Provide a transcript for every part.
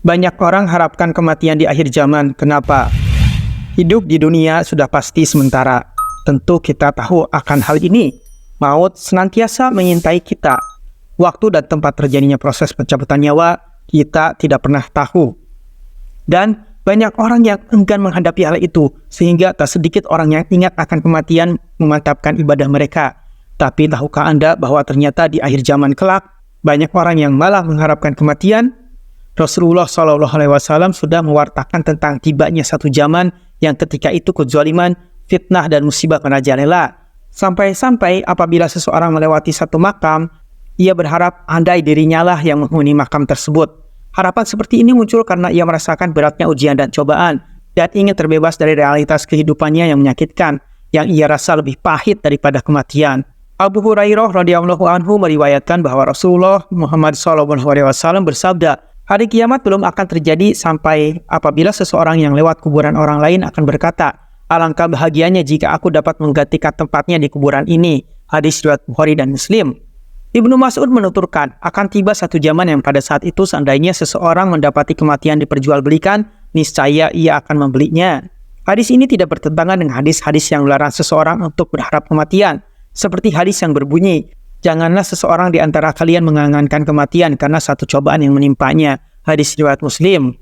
Banyak orang harapkan kematian di akhir zaman. Kenapa? Hidup di dunia sudah pasti sementara. Tentu kita tahu akan hal ini. Maut senantiasa mengintai kita. Waktu dan tempat terjadinya proses pencabutan nyawa, kita tidak pernah tahu. Dan banyak orang yang enggan menghadapi hal itu, sehingga tak sedikit orang yang ingat akan kematian memantapkan ibadah mereka. Tapi tahukah Anda bahwa ternyata di akhir zaman kelak, banyak orang yang malah mengharapkan kematian? Rasulullah SAW sudah mewartakan tentang tibanya satu zaman yang ketika itu kezaliman, fitnah dan musibah merajalela. Sampai-sampai apabila seseorang melewati satu makam, ia berharap andai dirinya lah yang menghuni makam tersebut. Harapan seperti ini muncul karena ia merasakan beratnya ujian dan cobaan dan ingin terbebas dari realitas kehidupannya yang menyakitkan, yang ia rasa lebih pahit daripada kematian. Abu Hurairah radhiyallahu anhu meriwayatkan bahwa Rasulullah Muhammad SAW bersabda, hari kiamat belum akan terjadi sampai apabila seseorang yang lewat kuburan orang lain akan berkata, alangkah bahagianya jika aku dapat menggantikan tempatnya di kuburan ini. Hadis riwayat Bukhari dan Muslim. Ibnu Mas'ud menuturkan, akan tiba satu zaman yang pada saat itu seandainya seseorang mendapati kematian diperjualbelikan, niscaya ia akan membelinya. Hadis ini tidak bertentangan dengan hadis-hadis yang melarang seseorang untuk berharap kematian. Seperti hadis yang berbunyi, janganlah seseorang di antara kalian mengangankan kematian karena satu cobaan yang menimpanya. Hadis riwayat Muslim.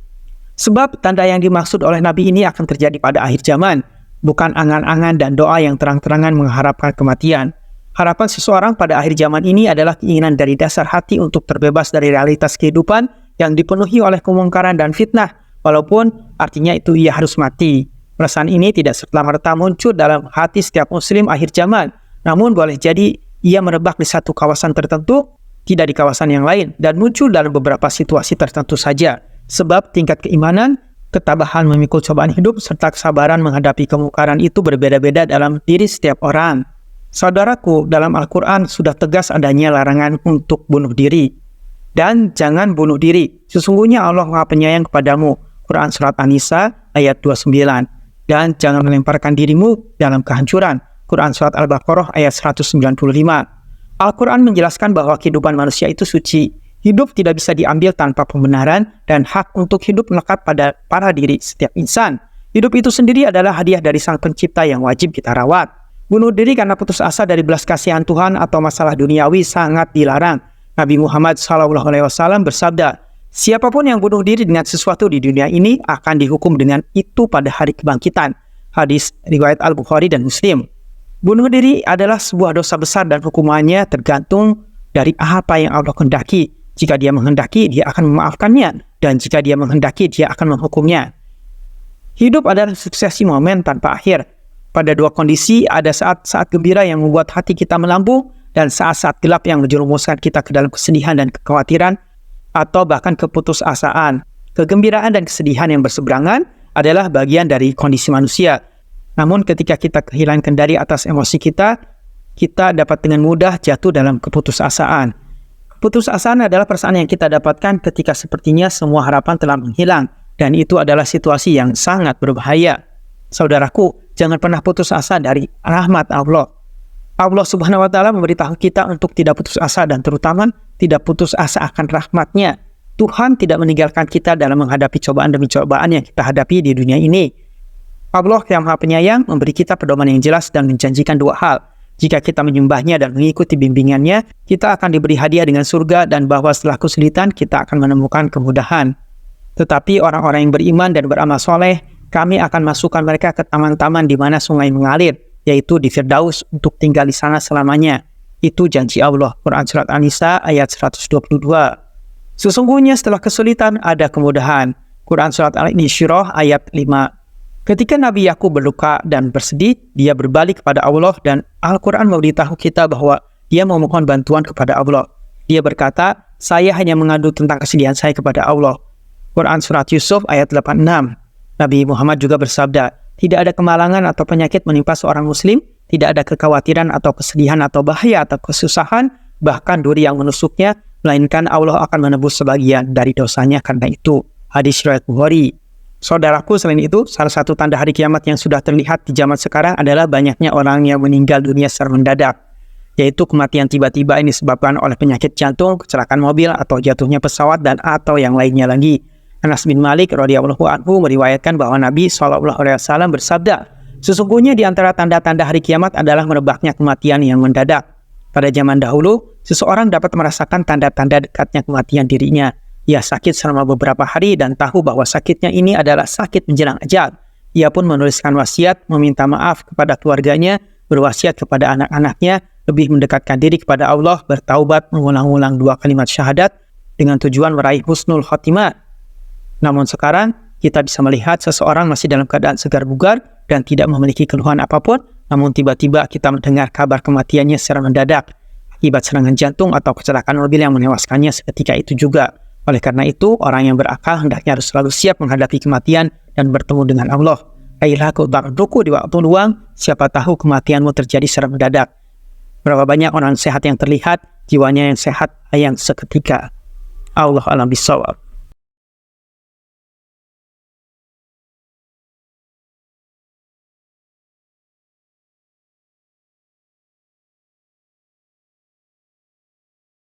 Sebab tanda yang dimaksud oleh Nabi ini akan terjadi pada akhir zaman, bukan angan-angan dan doa yang terang-terangan mengharapkan kematian. Harapan seseorang pada akhir zaman ini adalah keinginan dari dasar hati untuk terbebas dari realitas kehidupan yang dipenuhi oleh kemungkaran dan fitnah, walaupun artinya itu ia harus mati. Perasaan ini tidak serta-merta muncul dalam hati setiap muslim akhir zaman, namun boleh jadi ia merebak di satu kawasan tertentu, tidak di kawasan yang lain, dan muncul dalam beberapa situasi tertentu saja. Sebab tingkat keimanan, ketabahan memikul cobaan hidup, serta kesabaran menghadapi kemungkaran itu berbeda-beda dalam diri setiap orang. Saudaraku, dalam Al-Quran sudah tegas adanya larangan untuk bunuh diri. Dan jangan bunuh diri. Sesungguhnya Allah Maha Penyayang kepadamu. Quran Surat An-Nisa ayat 29. Dan jangan melemparkan dirimu dalam kehancuran. Quran Surat Al-Baqarah ayat 195. Al-Quran menjelaskan bahwa kehidupan manusia itu suci. Hidup tidak bisa diambil tanpa pembenaran dan hak untuk hidup melekat pada diri setiap insan. Hidup itu sendiri adalah hadiah dari Sang Pencipta yang wajib kita rawat. Bunuh diri karena putus asa dari belas kasihan Tuhan atau masalah duniawi sangat dilarang. Nabi Muhammad SAW bersabda, siapapun yang bunuh diri dengan sesuatu di dunia ini akan dihukum dengan itu pada hari kebangkitan. Hadis riwayat Al-Bukhari dan Muslim. Bunuh diri adalah sebuah dosa besar dan hukumannya tergantung dari apa yang Allah kehendaki. Jika dia menghendaki, dia akan memaafkannya. Dan jika dia menghendaki, dia akan menghukumnya. Hidup adalah suksesi momen tanpa akhir. Pada dua kondisi, ada saat-saat gembira yang membuat hati kita melambung, dan saat-saat gelap yang menjerumuskan kita ke dalam kesedihan dan kekhawatiran, atau bahkan keputusasaan. Kegembiraan dan kesedihan yang berseberangan adalah bagian dari kondisi manusia. Namun ketika kita kehilangan kendali atas emosi kita dapat dengan mudah jatuh dalam keputusasaan. Keputusasaan adalah perasaan yang kita dapatkan ketika sepertinya semua harapan telah menghilang. Dan itu adalah situasi yang sangat berbahaya. Saudaraku, jangan pernah putus asa dari rahmat Allah. Allah Subhanahu wa Ta'ala memberitahu kita untuk tidak putus asa dan terutama tidak putus asa akan rahmat-Nya. Tuhan tidak meninggalkan kita dalam menghadapi cobaan demi cobaan yang kita hadapi di dunia ini. Allah yang Maha Penyayang memberi kita pedoman yang jelas dan menjanjikan dua hal. Jika kita menyembahnya dan mengikuti bimbingannya, kita akan diberi hadiah dengan surga dan bahwa setelah kesulitan kita akan menemukan kemudahan. Tetapi orang-orang yang beriman dan beramal soleh, kami akan masukkan mereka ke taman-taman di mana sungai mengalir, yaitu di Firdaus untuk tinggal di sana selamanya. Itu janji Allah. Quran Surat An-Nisa ayat 122. Sesungguhnya setelah kesulitan ada kemudahan. Quran Surat Al-Insyirah ayat 5. Ketika Nabi Yakub berluka dan bersedih, dia berbalik kepada Allah dan Al-Quran memberitahu kita bahwa dia memohon bantuan kepada Allah. Dia berkata, saya hanya mengadu tentang kesedihan saya kepada Allah. Quran Surat Yusuf ayat 86. Nabi Muhammad juga bersabda, tidak ada kemalangan atau penyakit menimpa seorang muslim, tidak ada kekhawatiran atau kesedihan atau bahaya atau kesusahan, bahkan duri yang menusuknya, melainkan Allah akan menebus sebagian dari dosanya karena itu. Hadis riwayat Bukhari. Saudaraku, selain itu, salah satu tanda hari kiamat yang sudah terlihat di zaman sekarang adalah banyaknya orang yang meninggal dunia secara mendadak, yaitu kematian tiba-tiba yang disebabkan oleh penyakit jantung, kecelakaan mobil, atau jatuhnya pesawat, dan atau yang lainnya lagi. Anas bin Malik radhiyallahu anhu meriwayatkan bahwa Nabi SAW bersabda, sesungguhnya di antara tanda-tanda hari kiamat adalah merebaknya kematian yang mendadak. Pada zaman dahulu, seseorang dapat merasakan tanda-tanda dekatnya kematian dirinya. Ia sakit selama beberapa hari dan tahu bahwa sakitnya ini adalah sakit menjelang ajal. Ia pun menuliskan wasiat, meminta maaf kepada keluarganya, berwasiat kepada anak-anaknya, lebih mendekatkan diri kepada Allah, bertaubat, mengulang-ulang 2 kalimat syahadat dengan tujuan meraih husnul khotimah. Namun sekarang, kita bisa melihat seseorang masih dalam keadaan segar bugar dan tidak memiliki keluhan apapun, namun tiba-tiba kita mendengar kabar kematiannya secara mendadak akibat serangan jantung atau kecelakaan mobil yang menewaskannya seketika itu juga. Oleh karena itu, orang yang berakal hendaknya harus selalu siap menghadapi kematian dan bertemu dengan Allah. Ailaku ta'duku di waktu luang, siapa tahu kematianmu terjadi secara mendadak. Berapa banyak orang sehat yang terlihat, jiwanya yang sehat yang seketika. Allah alam bisawab.